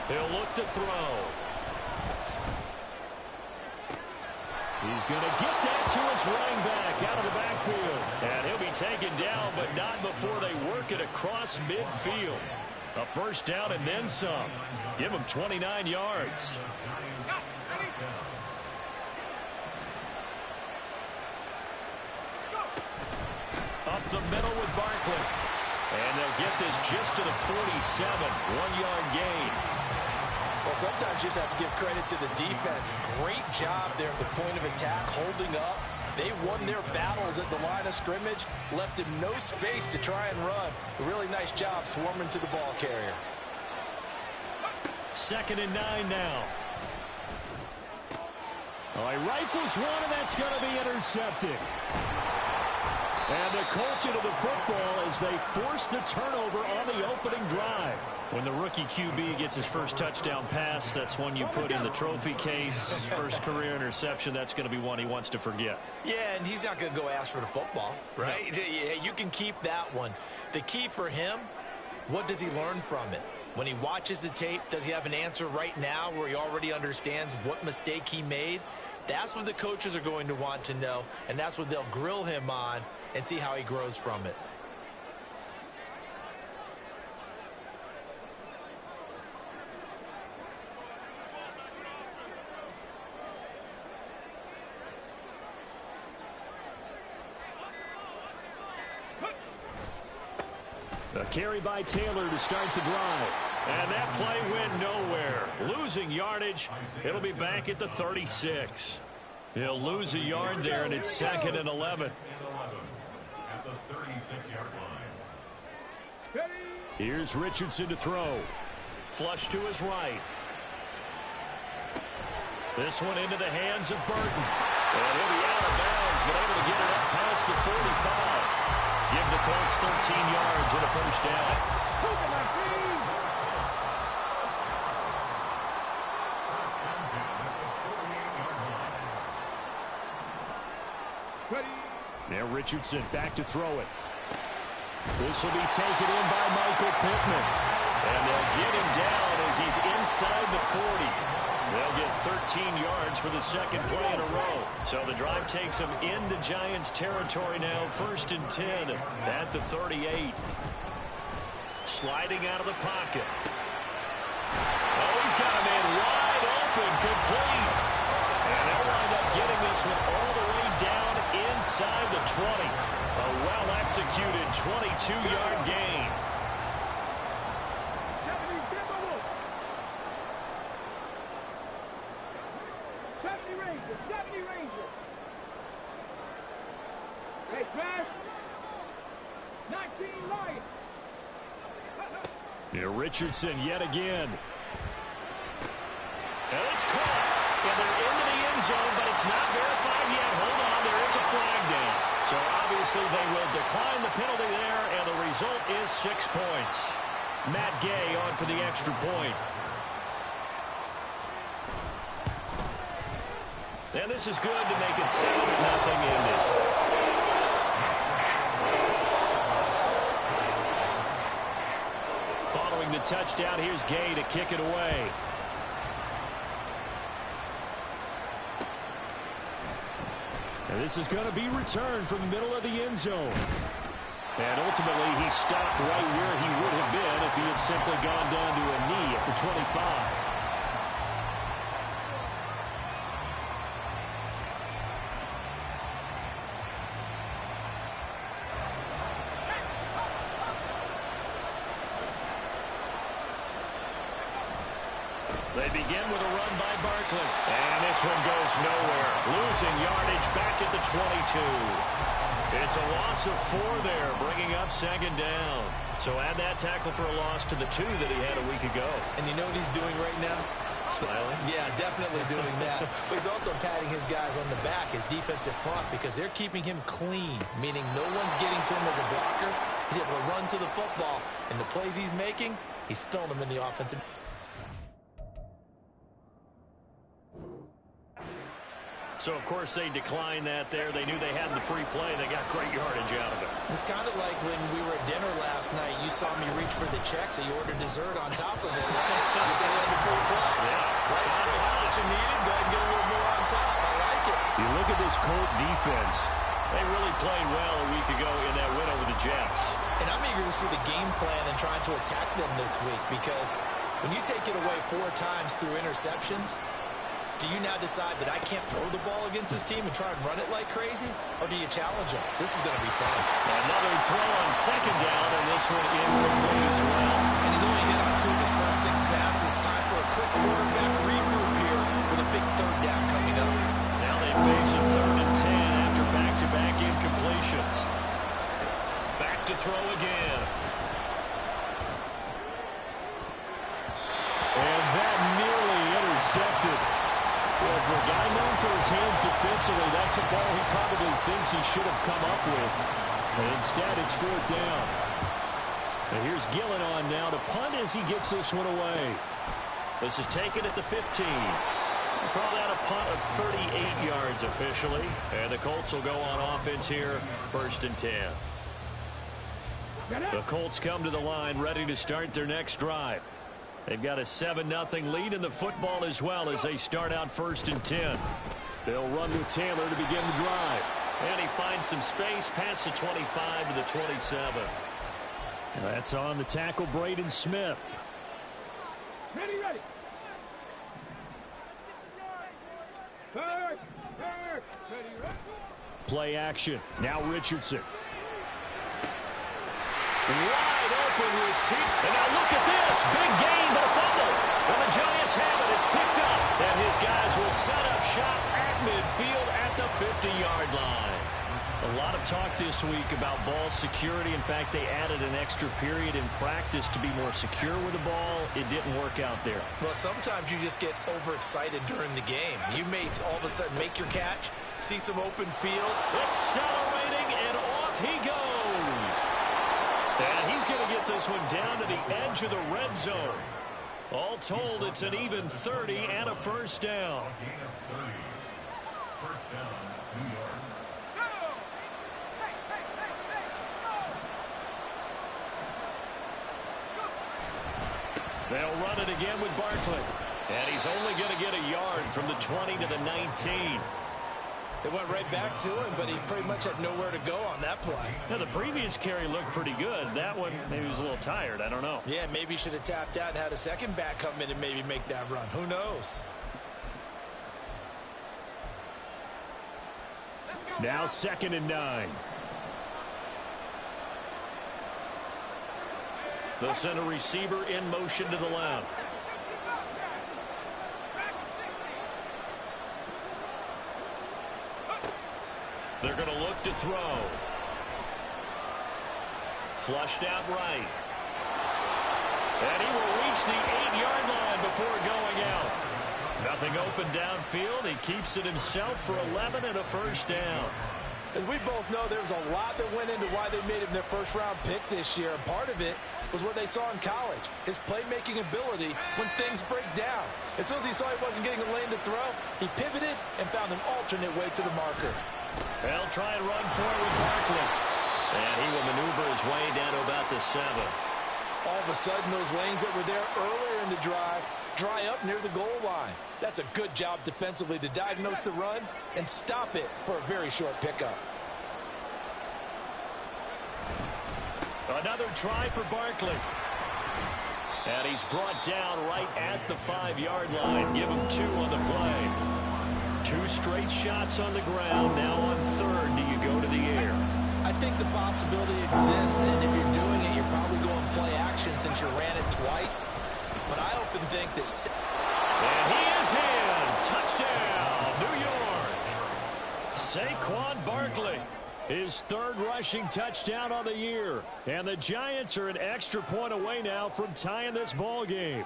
He'll look to throw. He's going to get that to his running back out of the backfield. And he'll be taken down, but not before they work it across midfield. A first down and then some. Give him 29 yards. Up the middle with Barkley. And they'll get this just to the 47. 1-yard gain. Well, sometimes you just have to give credit to the defense. Great job there at the point of attack, holding up. They won their battles at the line of scrimmage, left him no space to try and run. A really nice job swarming to the ball carrier. 2nd and 9 now. Oh, he rifles one, and that's going to be intercepted. And the Colts into the football as they force the turnover on the opening drive. When the rookie QB gets his first touchdown pass, that's one you put in the trophy case. First career interception, that's going to be one he wants to forget. Yeah, and he's not going to go ask for the football, right? Yeah, you can keep that one. The key for him, what does he learn from it? When he watches the tape, does he have an answer right now where he already understands what mistake he made? That's what the coaches are going to want to know, and that's what they'll grill him on and see how he grows from it. A carry by Taylor to start the drive. And that play went nowhere. Losing yardage. It'll be back at the 36. He'll lose a yard there, and it's 2nd and 11. At the 36-yard line. Here's Richardson to throw. Flush to his right. This one into the hands of Burton. And he'll be out of bounds, but able to get it up past the 45. Give the Colts 13 yards and a first down. Now Richardson back to throw it. This will be taken in by Michael Pittman. And they'll get him down as he's inside the 40. They'll get 13 yards for the second play in a row. So the drive takes them into Giants territory now. 1st and 10 at the 38. Sliding out of the pocket. Oh, he's got a man wide open, complete. And they'll wind up getting this one all the way down inside the 20. A well-executed 22-yard gain. Here Richardson yet again. And it's caught. And they're into the end zone, but it's not verified yet. Hold on, there is a flag down. So obviously they will decline the penalty there, and the result is 6 points. Matt Gay on for the extra point. And this is good to make it 7-0 ended. Following the touchdown, here's Gay to kick it away. And this is going to be returned from the middle of the end zone. And ultimately, he stopped right where he would have been if he had simply gone down to a knee at the 25. They begin with a run by Barkley. And this one goes nowhere. Losing yardage back at the 22. It's a loss of 4 there, bringing up 2nd down. So add that tackle for a loss to the 2 that he had a week ago. And you know what he's doing right now? Smiling? Yeah, definitely doing that. But he's also patting his guys on the back, his defensive front, because they're keeping him clean, meaning no one's getting to him as a blocker. He's able to run to the football, and the plays he's making, he's spilling them in the offensive. So, of course, they declined that there. They knew they had the free play. They got great yardage out of it. It's kind of like when we were at dinner last night. You saw me reach for the check, so you ordered dessert on top of it, right? You said they had the free play. Yeah. Right? How much you needed, go ahead and get a little more on top. I like it. You look at this Colt defense. They really played well a week ago in that win over the Jets. And I'm eager to see the game plan and trying to attack them this week, because when you take it away 4 times through interceptions, do you now decide that I can't throw the ball against this team and try and run it like crazy? Or do you challenge them? This is going to be fun. Another throw on second down, and this one incomplete as well. And he's only hit on 2 of his first 6 passes. Time for a quick quarterback regroup here with a big third down coming up. Now they face a 3rd and 10 after back-to-back incompletions. Back to throw again. And that nearly intercepted. Well, for a guy known for his hands defensively, that's a ball he probably thinks he should have come up with. And instead, it's 4th down. And here's Gillen on now to punt as he gets this one away. This is taken at the 15. We'll call that a punt of 38 yards officially. And the Colts will go on offense here, 1st and 10. The Colts come to the line ready to start their next drive. They've got a 7-0 lead in the football as well as they start out 1st and 10. They'll run with Taylor to begin the drive. And he finds some space past the 25 to the 27. And that's on the tackle, Braden Smith. Ready. Play action. Now Richardson. Wide open receiver. And now look at this. Big gain, but a fumble. And the Giants have it. It's picked up. And his guys will set up shop at midfield at the 50-yard line. A lot of talk this week about ball security. In fact, they added an extra period in practice to be more secure with the ball. It didn't work out there. Well, sometimes you just get overexcited during the game. You may all of a sudden make your catch, see some open field. Accelerating, and off he goes. And he's going to get this one down to the edge of the red zone. All told, it's an even 30 and a 1st down. Gain of 30. 1st down, New York. They'll run it again with Barkley. And he's only going to get a yard from the 20 to the 19. It went right back to him, but he pretty much had nowhere to go on that play. Now, the previous carry looked pretty good. That one, maybe he was a little tired. I don't know. Yeah, maybe he should have tapped out and had a second back come in and maybe make that run. Who knows? Now 2nd and 9. They'll send a receiver in motion to the left. They're going to look to throw. Flushed out right. And he will reach the 8-yard line before going out. Nothing open downfield. He keeps it himself for 11 and a 1st down. As we both know, there was a lot that went into why they made him their 1st-round pick this year. And part of it was what they saw in college, his playmaking ability when things break down. As soon as he saw he wasn't getting a lane to throw, he pivoted and found an alternate way to the marker. They'll try and run for it with Barkley. And he will maneuver his way down to about the 7. All of a sudden, those lanes that were there earlier in the drive dry up near the goal line. That's a good job defensively to diagnose the run and stop it for a very short pickup. Another try for Barkley. And he's brought down right at the 5-yard line. Give him 2 on the play. 2 straight shots on the ground. Now on 3rd, do you go to the air? I think the possibility exists, and if you're doing it, you're probably going play action since you ran it twice. But I often think that... And he is in. Touchdown, New York. Saquon Barkley. His 3rd rushing touchdown on the year. And the Giants are an extra point away now from tying this ball game.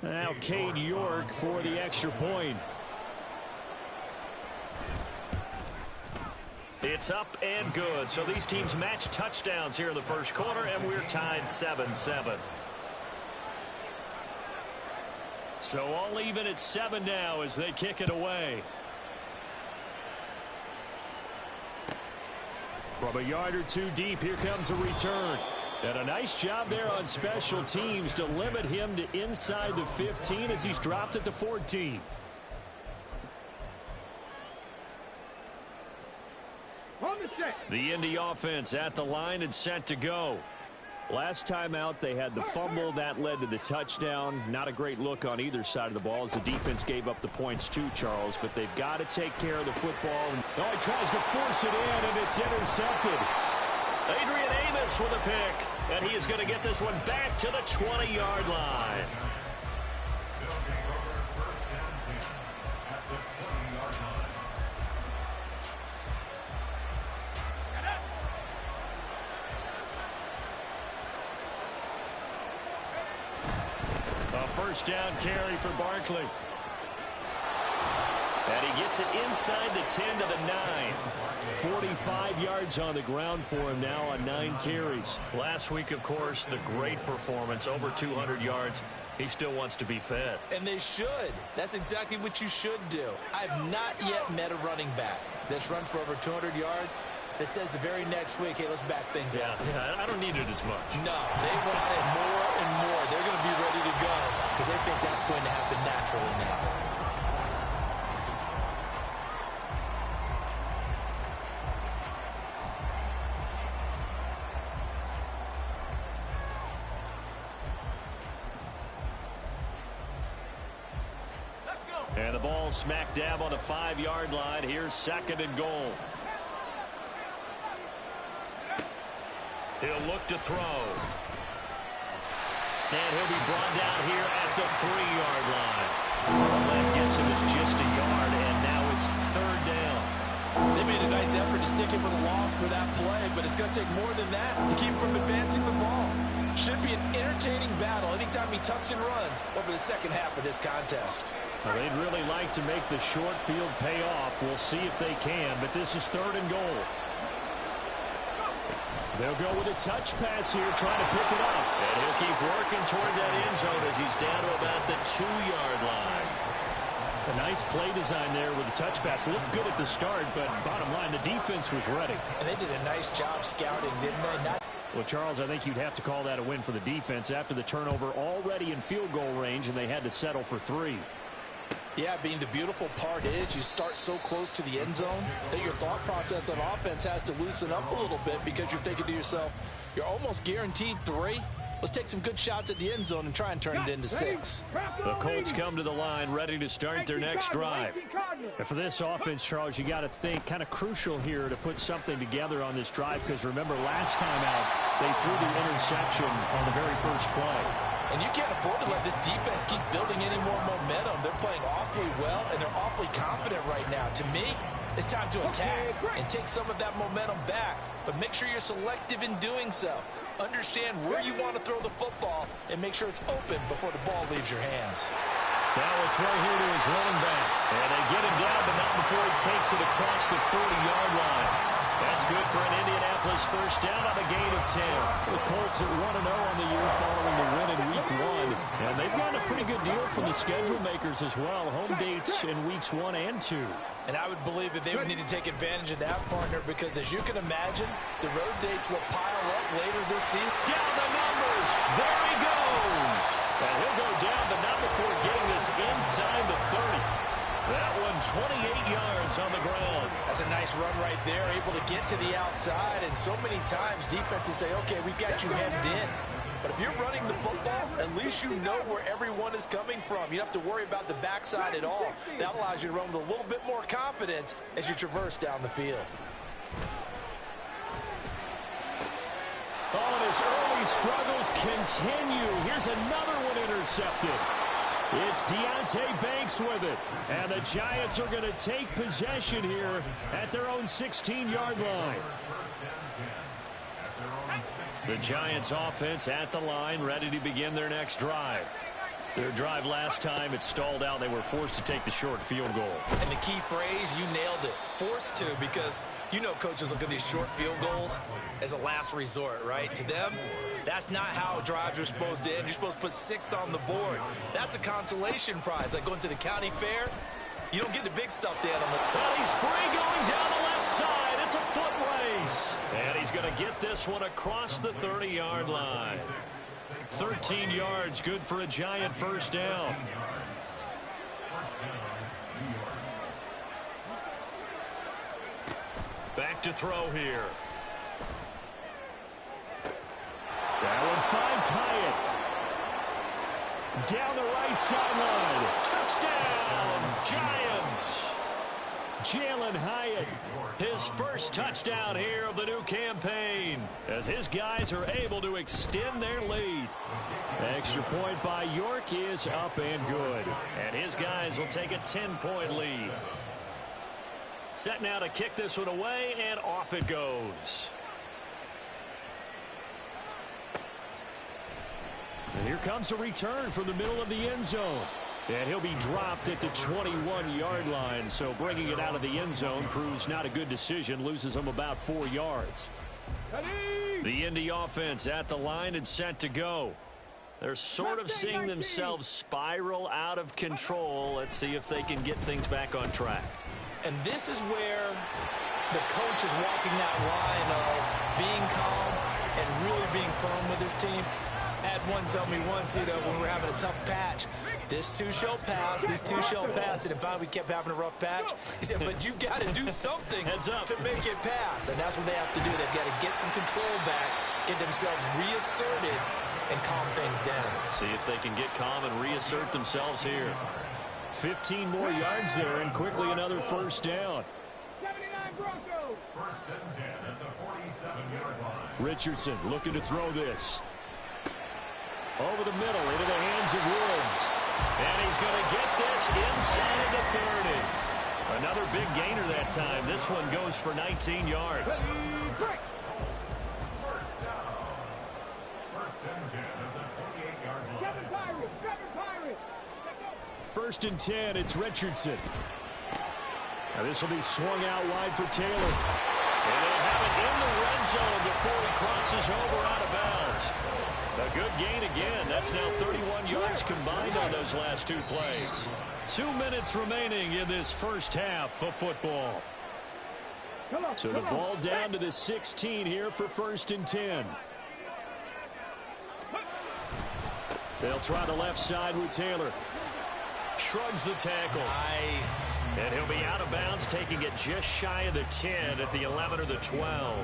Now Cade York for the extra point. It's up and good. So these teams match touchdowns here in the first quarter, and we're tied 7-7. So all even at 7 now as they kick it away. From a yard or two deep, here comes a return. And a nice job there on special teams to limit him to inside the 15 as he's dropped at the 14. The Indy offense at the line and set to go. Last time out, they had the fumble. That led to the touchdown. Not a great look on either side of the ball as the defense gave up the points too, Charles. But they've got to take care of the football. Oh, he tries to force it in, and it's intercepted. Adrian Amos with a pick. And he is going to get this one back to the 20-yard line. A first down carry for Barkley. And he gets it inside the 10 to the 9. 45 yards on the ground for him now on 9 carries. Last week, of course, the great performance, over 200 yards. He still wants to be fed. And they should. That's exactly what you should do. I've not yet met a running back that's run for over 200 yards that says the very next week, hey, let's back things up. Yeah, I don't need it as much. No, they want it more and more. They're going to be ready to go because they think that's going to happen naturally now. And the ball smack dab on the 5-yard line. Here's 2nd and goal. He'll look to throw. And he'll be brought down here at the 3-yard line. All that gets him is just a yard, and now it's 3rd down. They made a nice effort to stick him with a loss for that play, but it's going to take more than that to keep him from advancing the ball. Should be an entertaining battle anytime he tucks and runs over the second half of this contest. Well, they'd really like to make the short field pay off. We'll see if they can, but this is 3rd and goal. They'll go with a touch pass here, trying to pick it up. And he'll keep working toward that end zone as he's down to about the 2-yard line. A nice play design there with the touch pass. Looked good at the start, but bottom line, the defense was ready. And they did a nice job scouting, didn't they? Well, Charles, I think you'd have to call that a win for the defense after the turnover already in field goal range, and they had to settle for 3. Yeah, being the beautiful part is you start so close to the end zone that your thought process on offense has to loosen up a little bit because you're thinking to yourself, you're almost guaranteed 3. Let's take some good shots at the end zone and try and turn it into 6. The Colts come to the line ready to start their next drive. And for this offense, Charles, you got to think kind of crucial here to put something together on this drive because remember last time out they threw the interception on the very first play. And you can't afford to let this defense keep building any more momentum. They're playing awfully well, and they're awfully confident right now. To me, it's time to attack and take some of that momentum back. But make sure you're selective in doing so. Understand where you want to throw the football and make sure it's open before the ball leaves your hands. Now a throw here to his running back. And they get him down, but not before he takes it across the 40-yard line. That's good for an Indianapolis first down on a gain of 10. The Colts at 1-0 on the year following the win in Week 1. And they've gotten a pretty good deal from the schedule makers as well. Home dates in Weeks 1 and 2. And I would believe that they would need to take advantage of that, partner, because as you can imagine, the road dates will pile up later this season. Down the numbers. There he goes. And he'll go down, but not before getting this inside the 30. That one 28 yards on the ground. That's a nice run right there, able to get to the outside. And so many times defenses say, okay, we've got you hemmed in. But if you're running the football, at least you know where everyone is coming from. You don't have to worry about the backside at all. That allows you to run with a little bit more confidence as you traverse down the field. Oh, and his early struggles continue. Here's another one intercepted. It's Deonte Banks with it. And the Giants are going to take possession here at their own 16-yard line. The Giants offense at the line, ready to begin their next drive. Their drive last time, it stalled out. They were forced to take the short field goal. And the key phrase, you nailed it, forced to, because you know coaches look at these short field goals as a last resort, right? To them, that's not how drives are supposed to end. You're supposed to put 6 on the board. That's a consolation prize. Like going to the county fair, you don't get the big stuffed animal. Well, he's free going down the left side. It's a foot race. And he's going to get this one across the 30-yard line. 13 yards, good for a Giant first down. Back to throw here. That one finds Hyatt. Down the right sideline. Touchdown, Giants. Jalen Hyatt, his first touchdown here of the new campaign, as his guys are able to extend their lead. Extra point by York is up and good, and his guys will take a 10-point lead. Set now to kick this one away, and off it goes. And here comes a return from the middle of the end zone. And he'll be dropped at the 21-yard line, so bringing it out of the end zone proves not a good decision, loses him about 4 yards. The Indy offense at the line and set to go. They're sort of seeing themselves spiral out of control. Let's see if they can get things back on track. And this is where the coach is walking that line of being calm and really being firm with his team. Had one tell me once, when we were having a tough patch, this too shall pass, this too shall pass. And if we kept having a rough patch, he said, but you've got to do something to make it pass. And that's what they have to do. They've got to get some control back, get themselves reasserted, and calm things down. See if they can get calm and reassert themselves here. 15 more yards there, and quickly another first down. 79 Broncos. First and 10 at the 47-yard line. Richardson looking to throw this. Over the middle, into the hands of Woods. And he's going to get this inside of the 30. Another big gainer that time. This one goes for 19 yards. First down. First and 10 at the 28-yard line. First and 10, it's Richardson. Now this will be swung out wide for Taylor. And they'll have it in the red zone before he crosses over out of bounds. A good gain again. That's now 31 yards combined on those last 2 plays. 2 minutes remaining in this first half of football. So the ball down to the 16 here for first and 10. They'll try the left side with Taylor. Shrugs the tackle. Nice. And he'll be out of bounds, taking it just shy of the 10 at the 11 or the 12.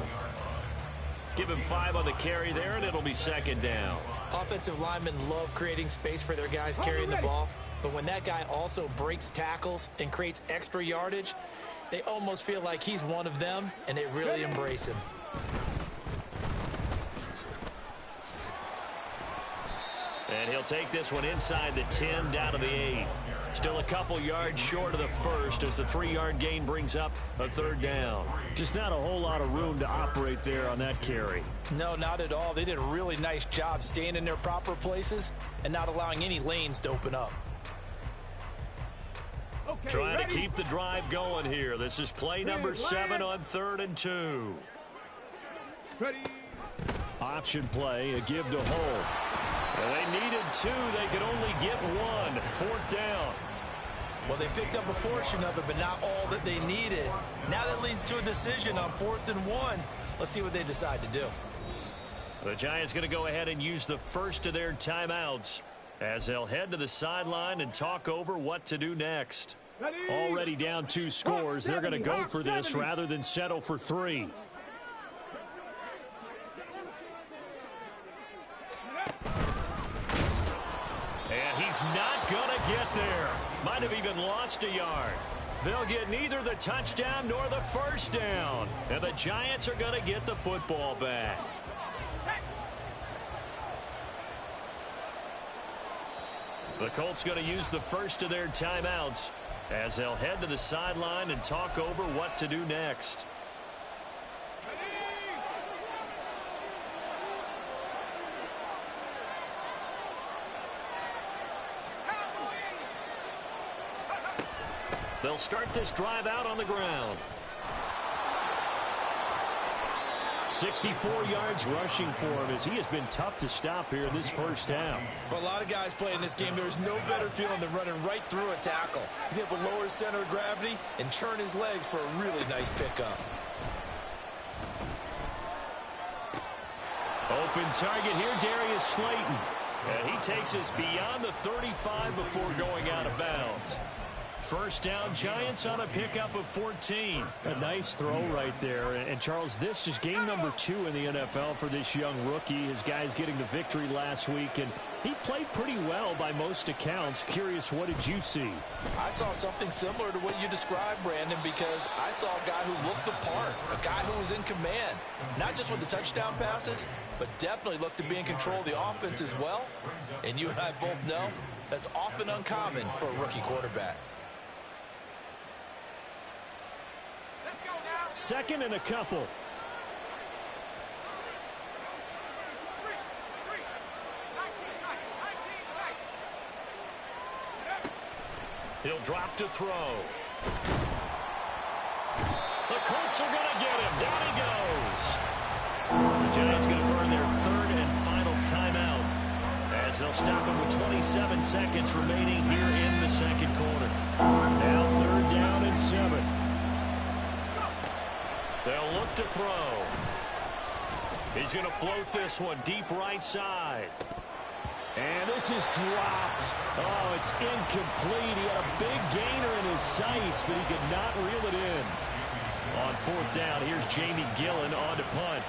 Give him 5 on the carry there, and it'll be second down. Offensive linemen love creating space for their guys carrying the ball. But when that guy also breaks tackles and creates extra yardage, they almost feel like he's one of them, and they really embrace him. And he'll take this one inside the 10, down to the 8. Still a couple yards short of the first as the 3-yard gain brings up a third down. Just not a whole lot of room to operate there on that carry. No, not at all. They did a really nice job staying in their proper places and not allowing any lanes to open up. Trying to keep the drive going here. This is play number 7 on 3rd and 2. Option play, a give to Hull. Well, they needed 2. They could only get 1. 4th down. Well, they picked up a portion of it, but not all that they needed. Now that leads to a decision on 4th and 1. Let's see what they decide to do. The Giants going to go ahead and use the first of their timeouts as they'll head to the sideline and talk over what to do next. Already down 2 scores. They're going to go for this rather than settle for 3. And he's not going to get there. Might have even lost a yard. They'll get neither the touchdown nor the first down. And the Giants are going to get the football back. The Colts going to use the first of their timeouts as they'll head to the sideline and talk over what to do next. They'll start this drive out on the ground. 64 yards rushing for him as he has been tough to stop here in this first half. For a lot of guys playing this game, there's no better feeling than running right through a tackle. He's able to lower his center of gravity and churn his legs for a really nice pickup. Open target here, Darius Slayton. And he takes us beyond the 35 before going out of bounds. First down, Giants on a pickup of 14. A nice throw right there. And, Charles, this is game number 2 in the NFL for this young rookie. His guys getting the victory last week, and he played pretty well by most accounts. Curious, what did you see? I saw something similar to what you described, Brandon, because I saw a guy who looked the part, a guy who was in command, not just with the touchdown passes, but definitely looked to be in control of the offense as well. And you and I both know that's often uncommon for a rookie quarterback. Second and a couple. He'll drop to throw. The Colts are going to get him. Down he goes. The Giants going to burn their third and final timeout as they'll stop him with 27 seconds remaining here in the second quarter. Now third down and 7. They'll look to throw. He's going to float this one deep right side. And this is dropped. Oh, it's incomplete. He had a big gainer in his sights, but he could not reel it in. On fourth down, here's Jamie Gillen on to punt.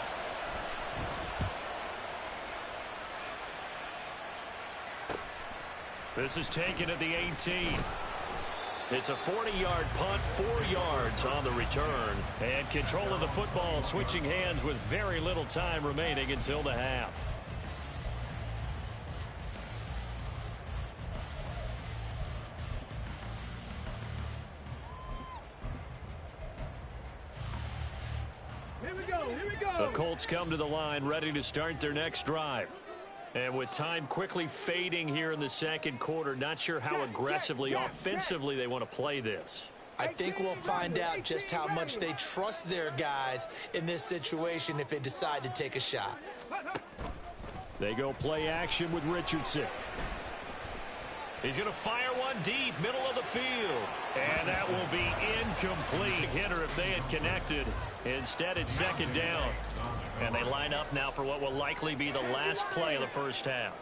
This is taken at the 18. It's a 40-yard punt, 4 yards on the return. And control of the football switching hands with very little time remaining until the half. Here we go, here we go. The Colts come to the line ready to start their next drive. And with time quickly fading here in the second quarter, not sure how aggressively, offensively they want to play this. I think we'll find out just how much they trust their guys in this situation if they decide to take a shot. They go play action with Richardson. He's going to fire one deep, middle of the field. And that will be incomplete. Hitter if they had connected. Instead, it's second down. And they line up now for what will likely be the last play of the first half.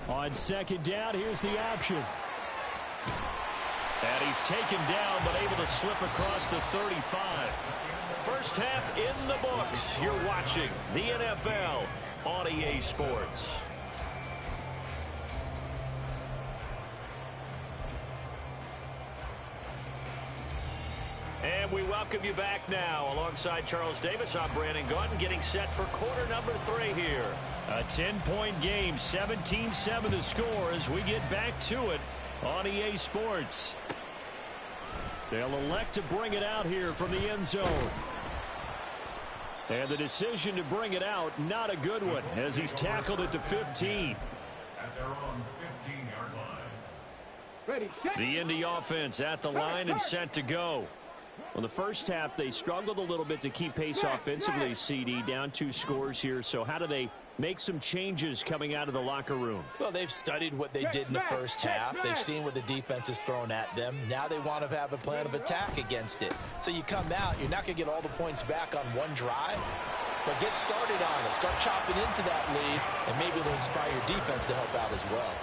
On second down, here's the option. And he's taken down, but able to slip across the 35. First half in the books. You're watching the NFL on EA Sports. And we welcome you back now. Alongside Charles Davis, I'm Brandon Gaudin, getting set for quarter number 3 here. A 10-point game, 17-7 to score as we get back to it on EA Sports. They'll elect to bring it out here from the end zone. And the decision to bring it out, not a good one, as he's tackled at the 15. At their own 15-yard line. Ready, set. The Indy offense at the line and set to go. Well, the first half, they struggled a little bit to keep pace offensively, CD, down 2 scores here. So how do they make some changes coming out of the locker room? Well, they've studied what they did in the first half. They've seen what the defense has thrown at them. Now they want to have a plan of attack against it. So you come out, you're not going to get all the points back on one drive, but get started on it. Start chopping into that lead, and maybe it'll inspire your defense to help out as well.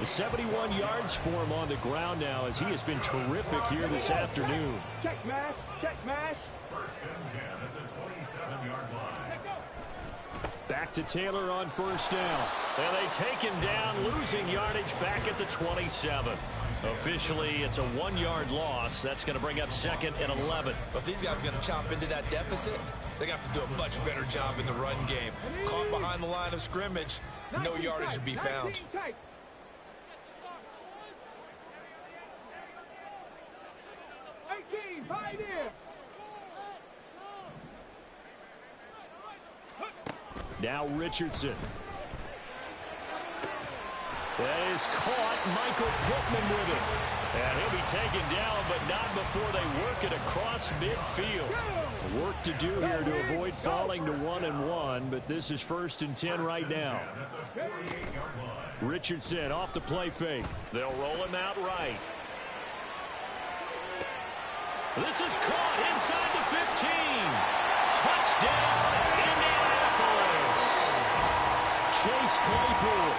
71 yards for him on the ground now as he has been terrific here this afternoon. Check smash, check smash. First and 10 at the 27-yard line. Back to Taylor on first down. And they take him down, losing yardage back at the 27. Officially, it's a 1-yard loss. That's going to bring up second and 11. But these guys are going to chop into that deficit. They got to do a much better job in the run game. Caught behind the line of scrimmage, no yardage to be found. 18, pioneer. Now Richardson. That is caught. Michael Pittman with it. And he'll be taken down, but not before they work it across midfield. Work to do here to avoid falling to 1-1, but this is 1st and 10 right now. Richardson off the play fake. They'll roll him out right. This is caught inside the 15. Touchdown, Indianapolis. Chase Claypool,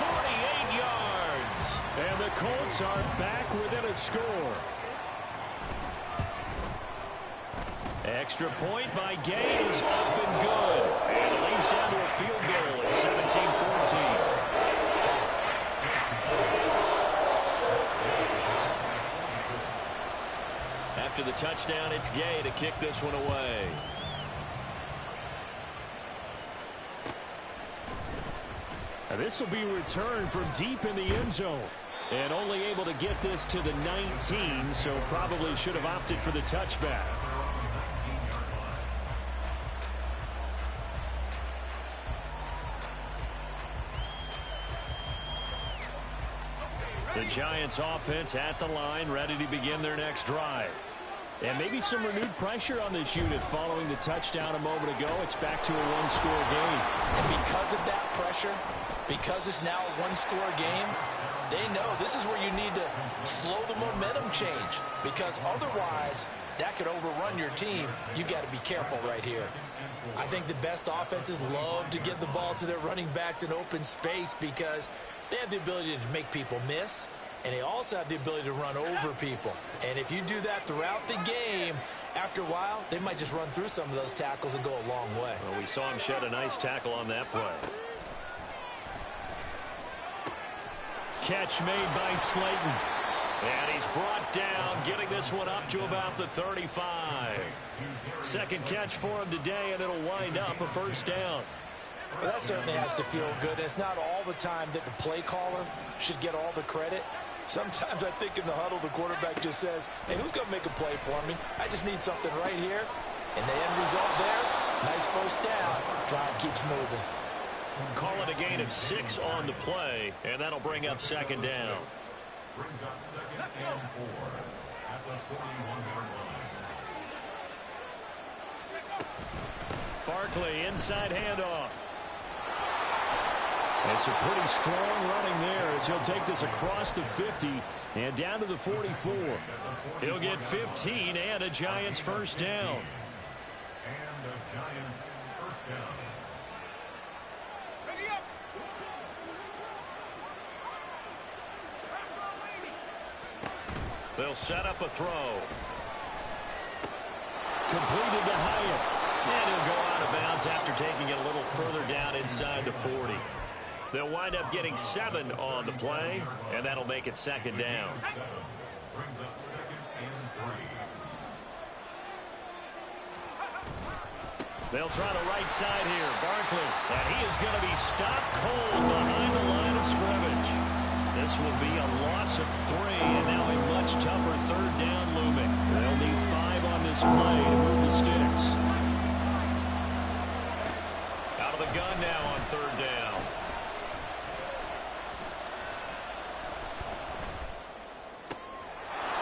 48 yards. And the Colts are back within a score. Extra point by Gay is up and good. And it leads down to a field goal at 17-14. After the touchdown, it's Gay to kick this one away. Now this will be returned from deep in the end zone. And only able to get this to the 19, so probably should have opted for the touchback. The Giants offense at the line, ready to begin their next drive. And maybe some renewed pressure on this unit following the touchdown a moment ago. It's back to a one-score game. And because of that pressure, because it's now a one-score game, they know this is where you need to slow the momentum change. Because otherwise, that could overrun your team. You got to be careful right here. I think the best offenses love to get the ball to their running backs in open space because they have the ability to make people miss, and they also have the ability to run over people. And if you do that throughout the game, after a while, they might just run through some of those tackles and go a long way. Well, we saw him shed a nice tackle on that play. Catch made by Slayton. And he's brought down, getting this one up to about the 35. Second catch for him today, and it'll wind up a first down. Well, that certainly has to feel good. It's not all the time that the play caller should get all the credit. Sometimes I think in the huddle, the quarterback just says, hey, who's going to make a play for me? I just need something right here. And the end result there, nice first down. Drive keeps moving. Call it a gain of 6 on the play, and that'll bring up second down. Brings up 2nd and 4 at the 41-yard line. Barkley, inside handoff. It's a pretty strong running there as he'll take this across the 50 and down to the 44. He'll get 15 and a Giants first down. And a Giants first down. They'll set up a throw. Completed to Hyatt. And he'll go out of bounds after taking it a little further down inside the 40. They'll wind up getting 7 on the play, and that'll make it second down. Brings up 2nd and 3. They'll try the right side here. Barkley. And he is going to be stopped cold behind the line of scrimmage. This will be a loss of 3, and now a much tougher third down looming. They'll need 5 on this play to move the sticks. Out of the gun now on third down.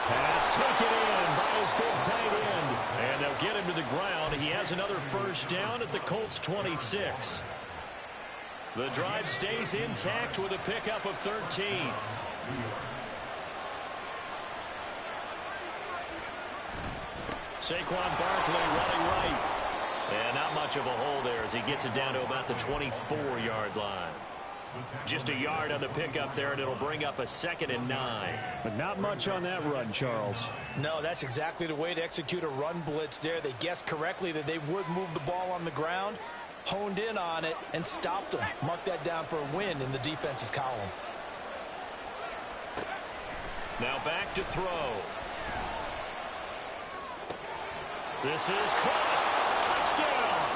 Pass taken in by his big tight end. And they'll get him to the ground. He has another first down at the Colts 26. The drive stays intact with a pickup of 13. Saquon Barkley running right. And not much of a hole there as he gets it down to about the 24-yard line. Just a yard on the pickup there, and it'll bring up a 2nd and 9. But not much on that run, Charles. No, that's exactly the way to execute a run blitz there. They guessed correctly that they would move the ball on the ground, honed in on it, and stopped them. Mark that down for a win in the defense's column. Now back to throw. This is caught. Touchdown.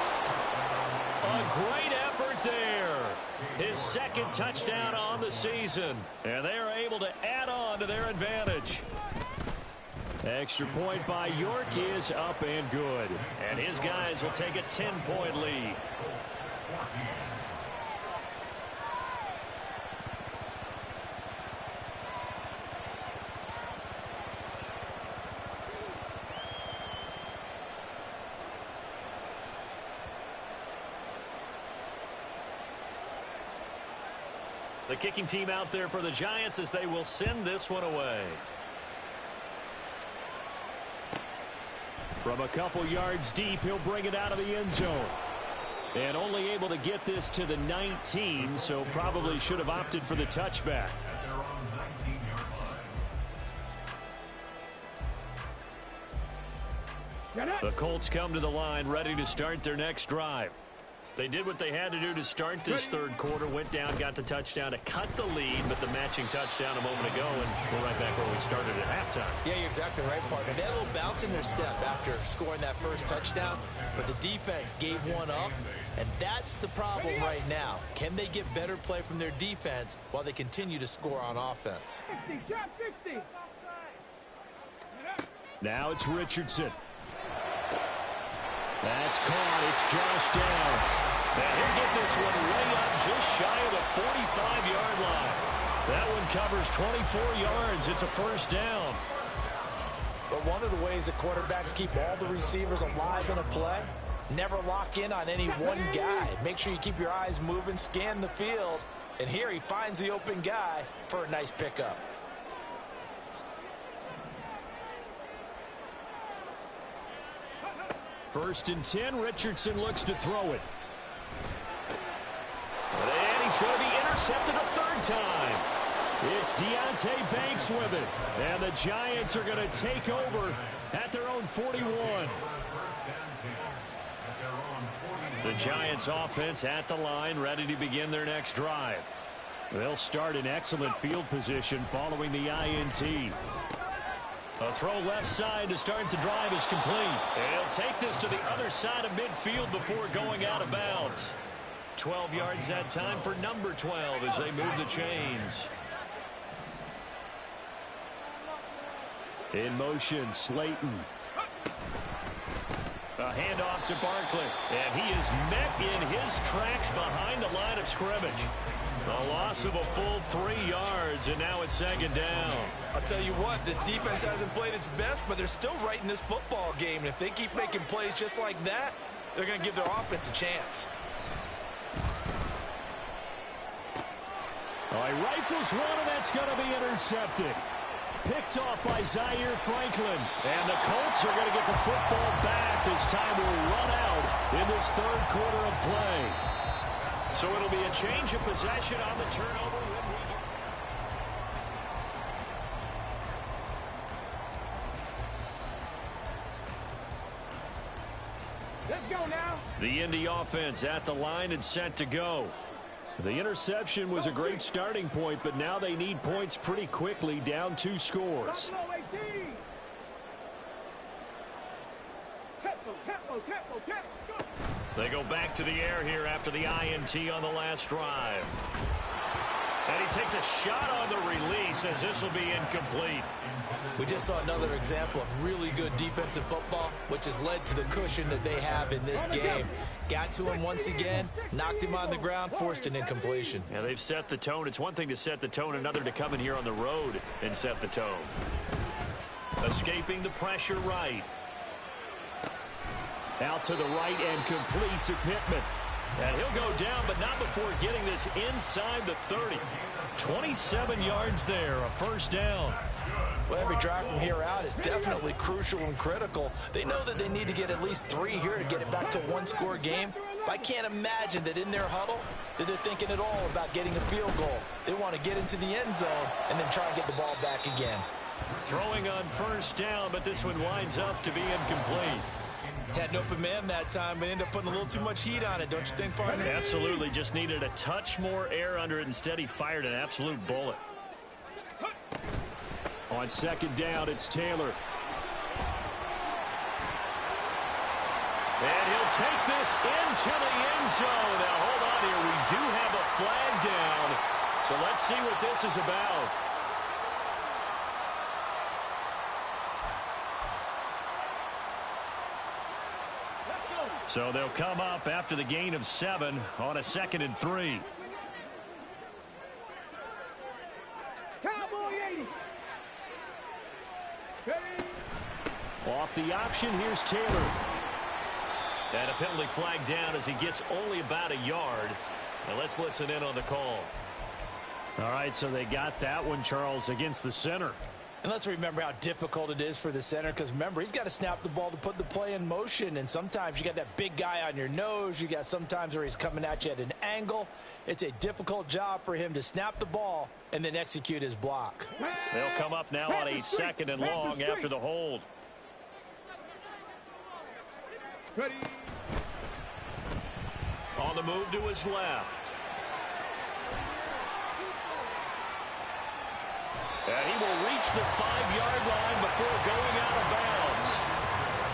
A great effort there. His 2nd touchdown on the season. And they are able to add on to their advantage. Extra point by York is up and good. And his guys will take a 10-point lead. The kicking team out there for the Giants as they will send this one away. From a couple yards deep, he'll bring it out of the end zone. And only able to get this to the 19, so probably should have opted for the touchback. The Colts come to the line ready to start their next drive. They did what they had to do to start this third quarter, went down, got the touchdown to cut the lead, but the matching touchdown a moment ago, and we're right back where we started at halftime. Yeah, you're exactly right, partner. They had a little bounce in their step after scoring that first touchdown, but the defense gave one up, and that's the problem right now. Can they get better play from their defense while they continue to score on offense? 60. Now it's Richardson. That's caught. It's Josh Downs. And he'll get this one way up just shy of the 45-yard line. That one covers 24 yards. It's a first down. But one of the ways that quarterbacks keep all the receivers alive in a play, never lock in on any one guy. Make sure you keep your eyes moving, scan the field. And here he finds the open guy for a nice pickup. First and 10, Richardson looks to throw it. And he's going to be intercepted a third time. It's Deonte Banks with it. And the Giants are going to take over at their own 41. The Giants offense at the line, ready to begin their next drive. They'll start in excellent field position following the INT. A throw left side to start the drive is complete. And he'll take this to the other side of midfield before going out of bounds. 12 yards that time for number 12 as they move the chains. In motion, Slayton. A handoff to Barkley. And he is met in his tracks behind the line of scrimmage. A loss of a full 3 yards, and now it's second down. I'll tell you what, this defense hasn't played its best, but they're still right in this football game. And if they keep making plays just like that, they're going to give their offense a chance. He rifles one, and that's going to be intercepted. Picked off by Zaire Franklin. And the Colts are going to get the football back as time will run out in this third quarter of play. So it'll be a change of possession on the turnover. Let's go now. The Indy offense at the line and set to go. The interception was a great starting point, but now they need points pretty quickly, down 2 scores. They go back to the air here after the INT on the last drive. And he takes a shot on the release as this will be incomplete. We just saw another example of really good defensive football, which has led to the cushion that they have in this game. Got to him once again, knocked him on the ground, forced an incompletion. Yeah, they've set the tone. It's one thing to set the tone, another to come in here on the road and set the tone. Escaping the pressure right. Out to the right and complete to Pittman. And he'll go down, but not before getting this inside the 30. 27 yards there, a first down. Well, every drive from here out is definitely crucial and critical. They know that they need to get at least 3 here to get it back to a one-score game. But I can't imagine that in their huddle that they're thinking at all about getting a field goal. They want to get into the end zone and then try and get the ball back again. Throwing on first down, but this one winds up to be incomplete. Had an open man that time, but ended up putting a little too much heat on it, don't you think, partner? Absolutely. Just needed a touch more air under it. Instead, he fired an absolute bullet. On second down, it's Taylor. And he'll take this into the end zone. Now, hold on here. We do have a flag down. So let's see what this is about. So they'll come up after the gain of 7 on a 2nd and 3. Cowboy 80. Off the option, here's Taylor. And a penalty flag down as he gets only about a yard. Now let's listen in on the call. All right, so they got that one, Charles, against the center. And let's remember how difficult it is for the center, because remember, he's got to snap the ball to put the play in motion, and sometimes you got that big guy on your nose. You got sometimes where he's coming at you at an angle. It's a difficult job for him to snap the ball and then execute his block. They'll come up now on a 2nd and long after the hold. Ready. On the move to his left. And he will reach the 5-yard line before going out of bounds.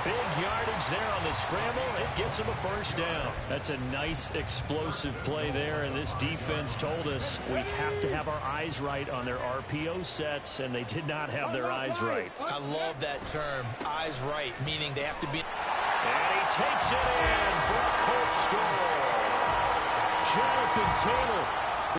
Big yardage there on the scramble. It gets him a first down. That's a nice explosive play there, and this defense told us we have to have our eyes right on their RPO sets, and they did not have their eyes right. I love that term, eyes right, meaning they have to be. And he takes it in for a Colts score. Jonathan Taylor